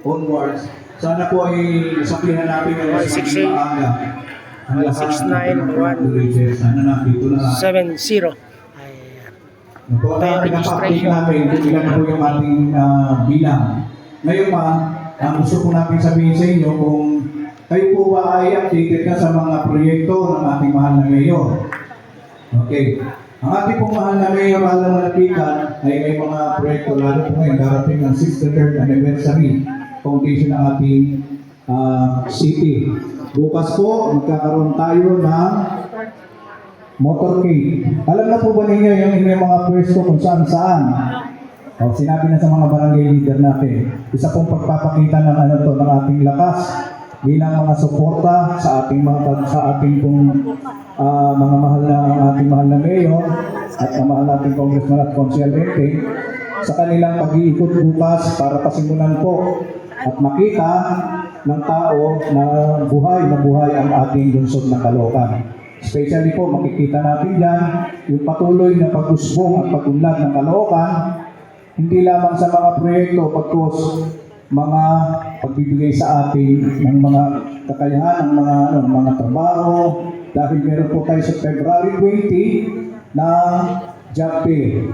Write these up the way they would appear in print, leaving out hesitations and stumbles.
onwards. Sana po ay sabihan natin ng isang maaga. Ang lahat ng sana nandito na lahat. 70. Ito ang pinapakita namin, ilan po yung ating bilang. Ngayon pa, ang gusto po natin sabihin sa inyo kung kayo po ba ay updated na sa mga proyekto ng ating mahal na mayor. Okay. Ang ating pong mahal na mayor, mahal na malapitan, ay may mga proyekto lalo po ngayon darating ng 63rd anniversary foundation ng ating city. Bukas po, magkakaroon tayo ng motorcade. Alam na po ba ninyo yung inyong mga pwesto kung saan-saan? O, sinabi na sa mga barangay leader natin, isa pong pagpapakita ng ng ating lakas bilang mga suporta sa ating pong mga ating mahal na mayor at mahal nating congressman at konsyalente sa kanilang pag-iikot bukas para pasimulan po at makita ng tao na buhay ang ating lungsod na Caloocan. Especially po, makikita natin dyan yung patuloy na pag-usbong at pag-unlad ng Caloocan, hindi lamang sa mga proyekto, pagkos mga pagbibigay sa atin ng mga kakayahan, ng mga trabaho, dahil meron po tayo sa February 20 na job fair.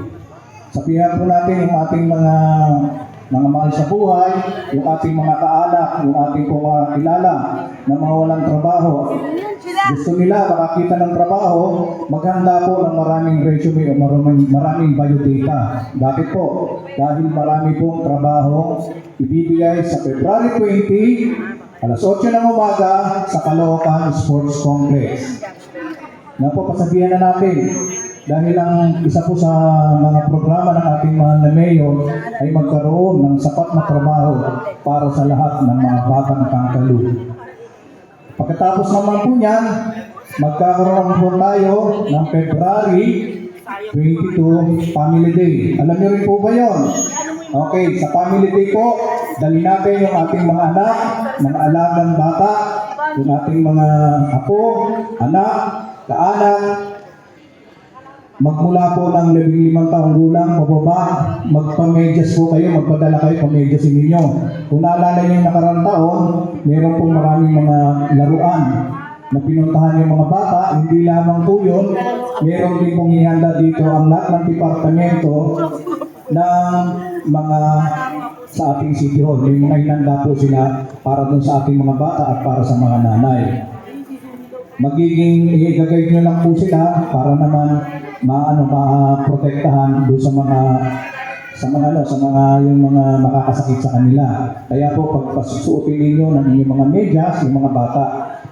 Sabihan po natin yung ating mga mahal sa buhay, yung ating mga kaanak, yung ating mga kilala na mga walang trabaho. Gusto nila makakita ng trabaho, maghanda po ng maraming resume o maraming biodata. Bakit po? Dahil marami pong trabaho ibibigay sa February 20, alas 8 ng umaga sa Caloocan Sports Complex. Na po, pasabihan na natin, dahil ang isa po sa mga programa ng ating mahal na mayor ay magkaroon ng sapat na trabaho para sa lahat ng mga batang kangkalu. Pagkatapos naman po niyan, magkakaroon po tayo ng February 22 Family Day. Alam niyo rin po ba yun? Okay, sa Family Day po, dali natin yung ating mga anak, mga alagang bata, yung ating mga apo, anak, kaanak, magmula po ng 15 taong gulang, pababa, magpamedyas po kayo, magpadala kayo, pamedyasin ninyo. Kung naalala niyo yung nakarang taon, meron pong maraming mga laruan na pinuntahan yung mga bata, hindi lamang po yun, meron din pong ihanda dito ang lahat ng departamento ng mga sa ating City Hall. May mga inanda po sila para dun sa ating mga bata at para sa mga nanay. Magiging i-guide nyo lang po sila para naman maprotektahan doon sa mga yung mga makakasakit sa kanila. Kaya po pagpasusuotin ninyo ng inyong mga medyas, yung mga bata,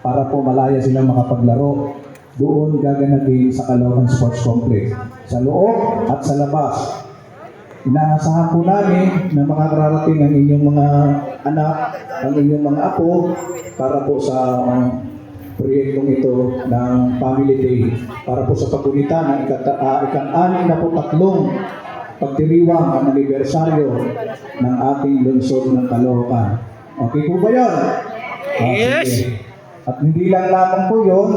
para po malaya silang makapaglaro. Doon gaganapin sa Caloocan Sports Complex. Sa loob at sa labas. Inaasahan po namin na makakararating ang inyong mga anak, ang inyong mga apo, para po sa proyektong ito ng Family Day para po sa paggunita ng ika-63 pagdiriwang ang anibersaryo ng ating lungsod ng Caloocan. Okay po ba yun? Yes! At hindi lang lamang po yun,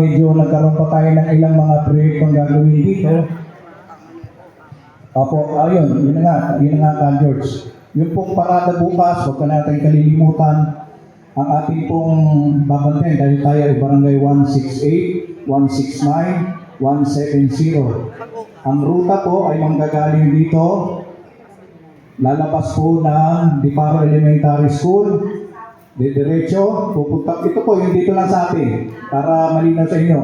medyo nagkaroon pa tayo ng ilang mga proyektong gagawin dito. Opo, ayun, yun na nga, George. Yung pong parada bukas, huwag ka natin kalilimutan. Ang ating pong babantayan dahil tayo ay barangay 168, 169, 170. Ang ruta po ay manggagaling dito, lalabas po ng Diparo Elementary School, diretso, pupunta, ito po yung dito lang sa atin, para malinaw sa inyo.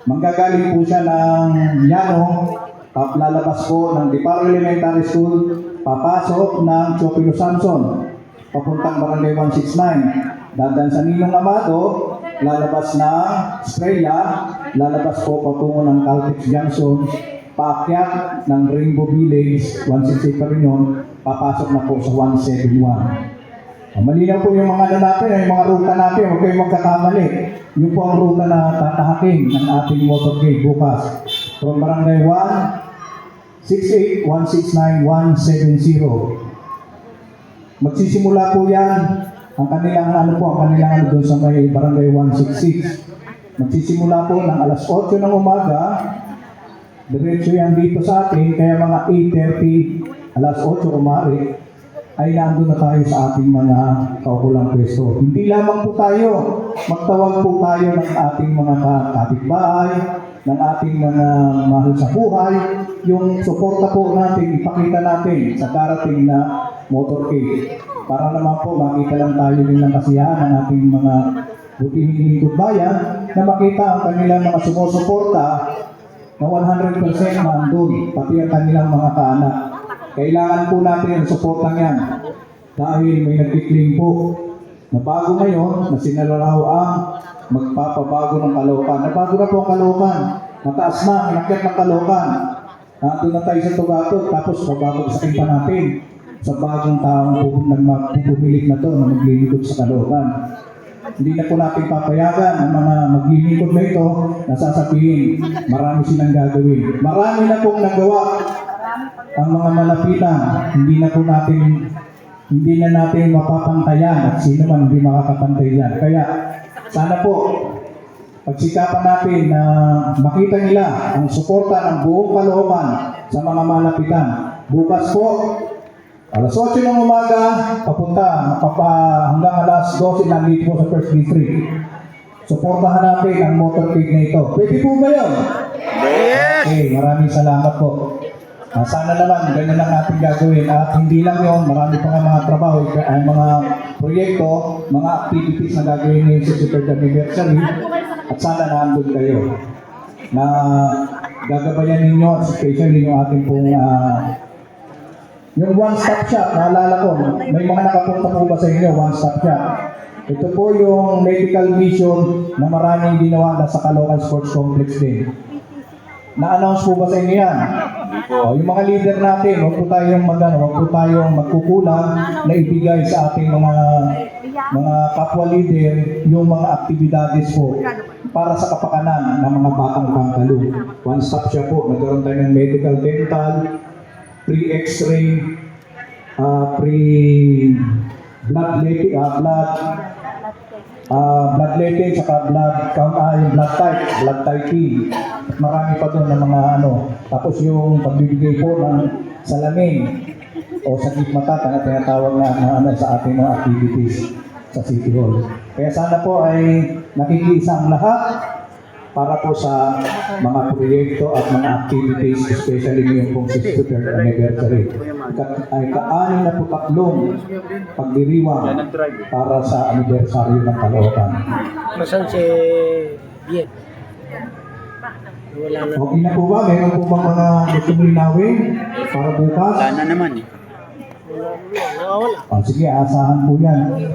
Manggagaling po siya ng Llano, lalabas po ng Diparo Elementary School, papasok ng Chopilo Samson, papuntang barangay 169. Dadaan sa Ninong Amado, lalabas na Estrella, lalabas po patungo ng Caltex Junction, paakyat ng Rainbow Village, 168 pa rin yun, papasok na po sa 171. Malinaw po yung mga natin, yung mga ruta natin, huwag kayong magkakamali. Yung po ang ruta na tatahakin ng ating motorcade bukas. From barangay 168, 169, 170. Magsisimula po yan, ang kanilang doon sa may barangay 166. Magsisimula po ng alas 8 ng umaga, diretso yan dito sa atin, kaya mga 8:30, alas 8 umari, ay nandun na tayo sa ating mga kaukulang pwesto. Hindi lamang po tayo, magtawag po tayo ng ating mga kapitbahay, ng ating mga mahal sa buhay, yung suporta po natin, ipakita natin sa darating na motorcade. Para naman po makita lang tayo din ng kasiyahan ng ating mga butihing lingkod bayan na makita ang kanilang mga sumusuporta na 100% nandun, pati ang kanilang mga kaanak. Kailangan po natin ang suportang yan dahil may nagkikling po na bago ngayon na sinalaraw ang magpapabago ng Caloocan. Nabago na po ang Caloocan. Mataas na, inakyat ng Caloocan. Nandun na tayo sa Tugatog, tapos mababagsakin pa natin sa bagong taong pupumilik na to na maglilingkod sa Caloocan. Hindi na po natin papayagan ang mga maglilingkod na ito na sasabihin, marami silang gagawin. Marami na pong nagawa ang mga malapitan. Hindi na natin mapapantayan at sino man hindi makakapantay yan. Kaya sana po pagsikapan natin na makita nila ang suporta ng buong Caloocan sa mga malapitan. Bukas po, alas 8 ng umaga, hanggang alas 12 nandito po sa First District. Suportahan natin ang motorcade na ito. Pwede po ba yun? Yes! Okay, maraming salamat po. Sana naman, ganyan lang ating gagawin. At hindi lang yun, marami pa nga mga trabaho, mga proyekto, mga activities na gagawin ngayon sa 63rd anniversary. At sana nandun kayo na gagabayan ninyo, especially yung ating pong yung one-stop shop. Naalala ko, may mga nakapunta po ba sa inyo, one-stop shop. Ito po yung medical mission na maraming ginawa na sa Caloocan Sports Complex din. Na-announce po ba sa inyo yan? Yung mga leader natin, huwag po tayong magkukulang na ibigay sa ating mga kapwa leader yung mga aktibidades po para sa kapakanan ng mga batang Pangkaloo. One-stop siya po. Nagkaroon tayo ng medical, dental, pre-x-ray, pre-blood letting, saka yung blood typing. Marami pa doon na mga Tapos yung pagbibigay po ng salamin o sakit mata na tinatawag na sa ating mga activities sa City Hall. Kaya sana po ay nakikiisa ang lahat para po sa mga proyekto at mga activities, especially ngayong pong 63rd anniversary. Ay ka-anim na po tatlong pagdiriwang para sa anibersaryo ng Caloocan. Nasaan si Biet? Wala na. Okay na po ba? Meron po bang mga gustong linawin para bukas? Wala na naman eh. Wala. Sige, asahan po yan.